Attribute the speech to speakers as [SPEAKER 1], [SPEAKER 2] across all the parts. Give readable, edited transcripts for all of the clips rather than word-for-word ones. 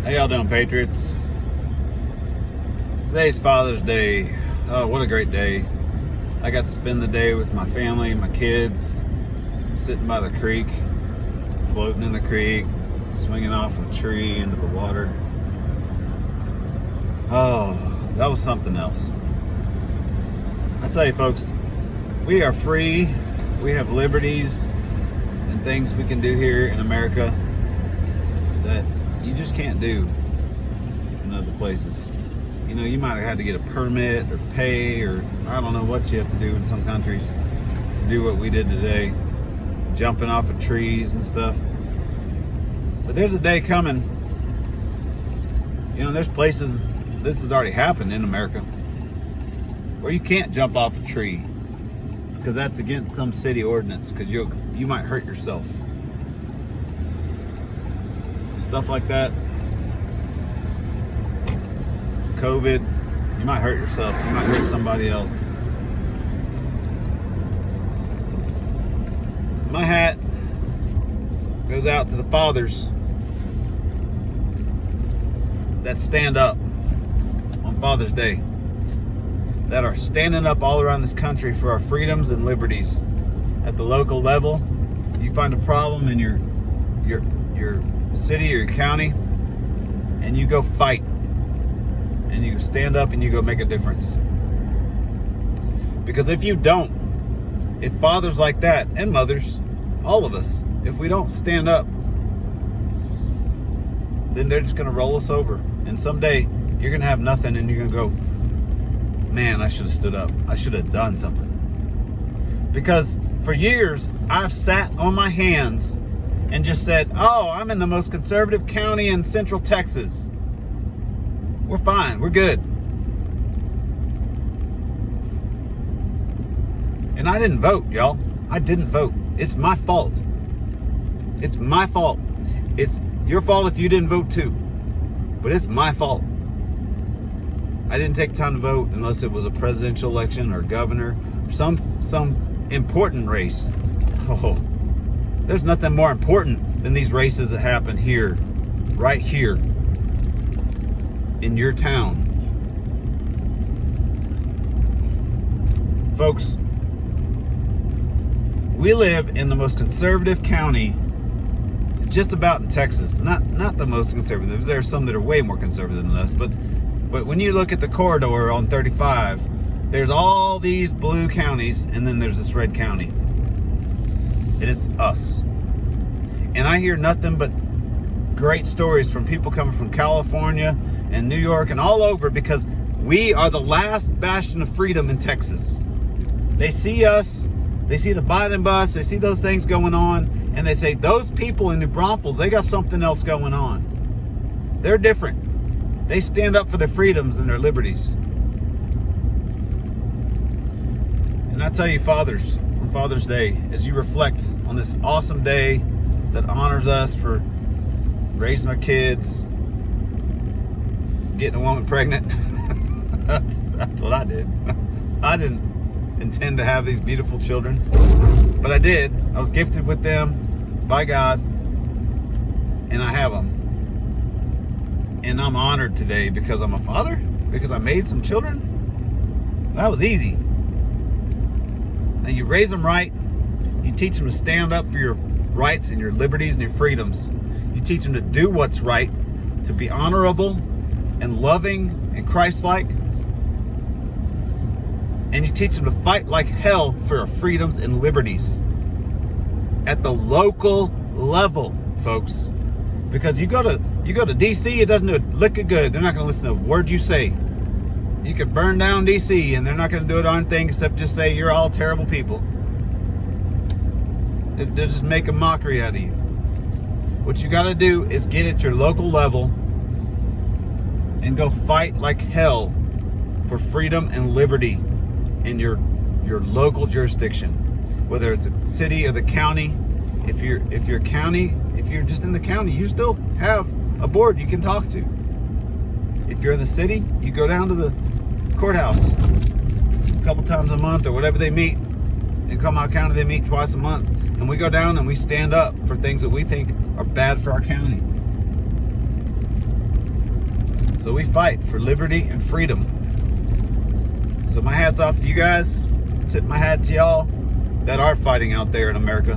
[SPEAKER 1] How y'all doing, Patriots? Today's Father's Day. Oh, what a great day. I got to spend the day with my family, my kids, sitting by the creek, floating in the creek, swinging off a tree into the water. Oh, that was something else. I tell you, folks, we are free. We have liberties and things we can do here in America that you just can't do in other places. You know, you might have had to get a permit or pay, or I don't know what you have to do in some countries to do what we did today, jumping off of trees and stuff. But there's a day coming, you know, there's places, this has already happened in America, where you can't jump off a tree because that's against some city ordinance, because you might hurt yourself. Stuff like that. COVID, you might hurt yourself, you might hurt somebody else. My hat goes out to the fathers that stand up on Father's Day, that are standing up all around this country for our freedoms and liberties. At the local level, you find a problem in your city or your county, and you go fight, and you stand up and you go make a difference. Because if you don't, if fathers like that, and mothers, all of us, if we don't stand up, then they're just going to roll us over. And someday you're going to have nothing, and you're going to go, man, I should have stood up. I should have done something. Because for years, I've sat on my hands and just said, oh, I'm in the most conservative county in Central Texas. We're fine. We're good. And I didn't vote, y'all. I didn't vote. It's my fault. It's my fault. It's your fault if you didn't vote too. But it's my fault. I didn't take time to vote unless it was a presidential election or governor or some important race. Oh, there's nothing more important than these races that happen here, right here, in your town. Folks, we live in the most conservative county just about in Texas. Not the most conservative. There are some that are way more conservative than us, but when you look at the corridor on 35, there's all these blue counties, and then there's this red county. And it's us. And I hear nothing but great stories from people coming from California and New York and all over, because we are the last bastion of freedom in Texas. They see us, they see the Biden bus, they see those things going on, and they say, those people in New Braunfels, they got something else going on. They're different. They stand up for their freedoms and their liberties. And I tell you, fathers, on Father's Day, as you reflect on this awesome day that honors us for raising our kids, getting a woman pregnant. that's what I did. I didn't intend to have these beautiful children, but I did. I was gifted with them by God, and I have them. And I'm honored today because I'm a father, because I made some children. That was easy. Now you raise them right. You teach them to stand up for your rights and your liberties and your freedoms. You teach them to do what's right, to be honorable and loving and Christ-like. And you teach them to fight like hell for our freedoms and liberties at the local level, folks. Because you go to DC, it doesn't do a lick of good. They're not going to listen to a word you say. You can burn down DC, and they're not going to do a darn thing except just say you're all terrible people. They'll just make a mockery out of you. What you got to do is get at your local level and go fight like hell for freedom and liberty in your local jurisdiction, whether it's the city or the county. If you're just in the county, you still have a board you can talk to. If you're in the city, you go down to the courthouse a couple times a month or whatever they meet. In Comal County, they meet twice a month, and we go down and we stand up for things that we think are bad for our county. So we fight for liberty and freedom. So my hat's off to you guys. Tip my hat to y'all that are fighting out there in America.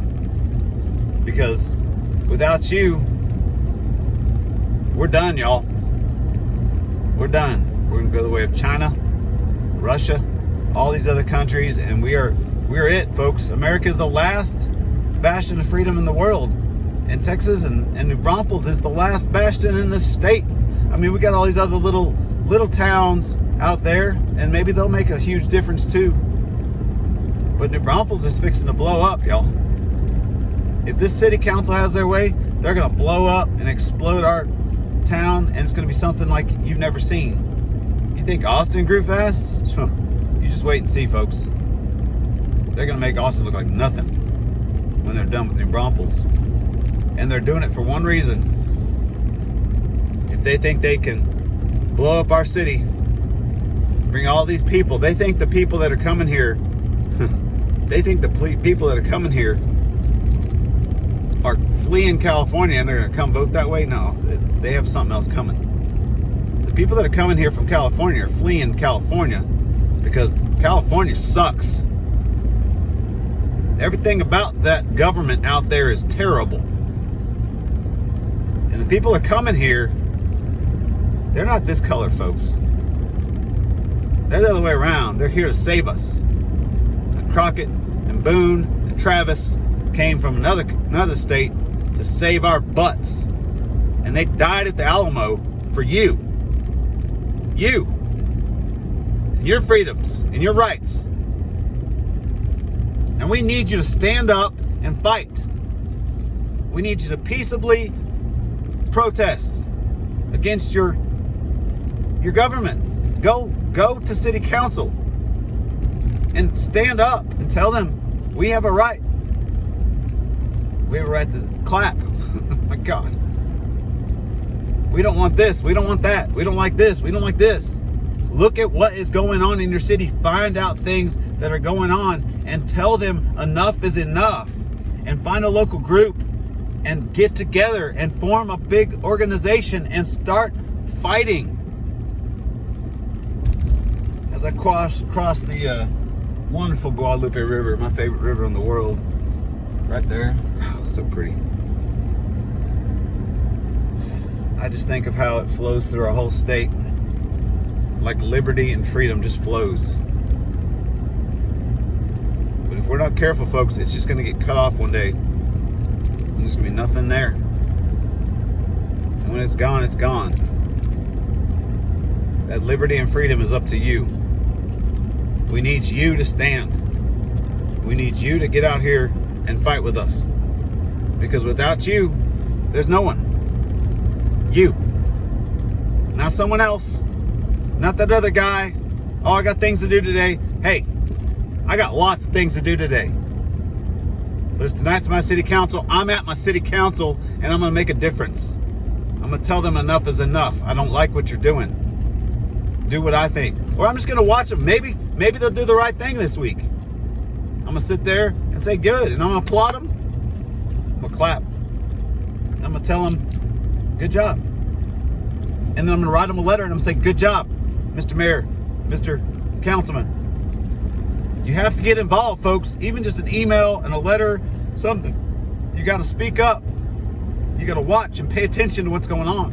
[SPEAKER 1] Because without you, we're done, y'all. We're done. We're gonna go the way of China, Russia, all these other countries, and we're it, folks. America is the last bastion of freedom in the world. And Texas and New Braunfels is the last bastion in the state. I mean, we got all these other little towns out there, and maybe they'll make a huge difference too. But New Braunfels is fixing to blow up, y'all. If this city council has their way, they're gonna blow up and explode our town, and it's gonna be something like you've never seen. You think Austin grew fast? You just wait and see, folks. They're gonna make Austin look like nothing when they're done with New Braunfels. And they're doing it for one reason. If they think they can blow up our city, bring all these people, they think the people that are coming here, they think the people that are coming here are fleeing California and they're going to come vote that way. No, they have something else coming. The people that are coming here from California are fleeing California because California sucks. Everything about that government out there is terrible. And the people that are coming here, they're not this color, folks. They're the other way around. They're here to save us. And Crockett and Boone and Travis came from another state to save our butts. And they died at the Alamo for you. You. And your freedoms and your rights. And we need you to stand up and fight. We need you to peaceably protest against your government. Go to city council and stand up and tell them we have a right. We have a right to clap. My God. We don't want this. We don't want that. We don't like this. We don't like this. Look at what is going on in your city. Find out things that are going on and tell them enough is enough. And find a local group and get together and form a big organization and start fighting. As I cross the wonderful Guadalupe River, my favorite river in the world, right there. Oh, so pretty. I just think of how it flows through our whole state. Like liberty and freedom just flows. But if we're not careful, folks, it's just going to get cut off one day. And there's going to be nothing there. And when it's gone, it's gone. That liberty and freedom is up to you. We need you to stand. We need you to get out here and fight with us. Because without you, there's no one. You. Not someone else. Not that other guy. Oh, I got things to do today. Hey, I got lots of things to do today. But if tonight's my city council, I'm at my city council and I'm going to make a difference. I'm going to tell them enough is enough. I don't like what you're doing. Do what I think. Or I'm just going to watch them. Maybe they'll do the right thing this week. I'm going to sit there and say good. And I'm going to applaud them. I'm going to clap. I'm going to tell them, good job. And then I'm going to write them a letter and I'm going to say, good job, Mr. Mayor, Mr. Councilman. You have to get involved, folks. Even just an email and a letter, something. You got to speak up. You got to watch and pay attention to what's going on.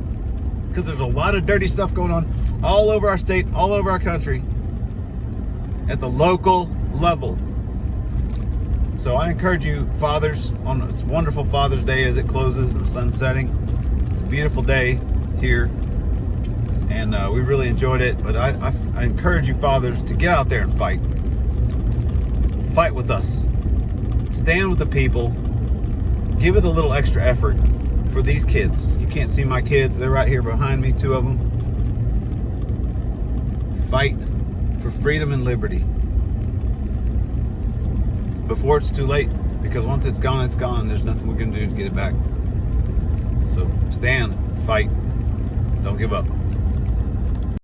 [SPEAKER 1] Because there's a lot of dirty stuff going on all over our state, all over our country, at the local level. So I encourage you, fathers, on this wonderful Father's Day as it closes, the sun's setting. It's a beautiful day here, and we really enjoyed it. But I encourage you, fathers, to get out there and fight. Fight with us. Stand with the people. Give it a little extra effort for these kids. You can't see my kids. They're right here behind me, two of them. Fight for freedom and liberty before it's too late, because once it's gone, it's gone. There's nothing we're going to do to get it back. So stand, fight, don't give up.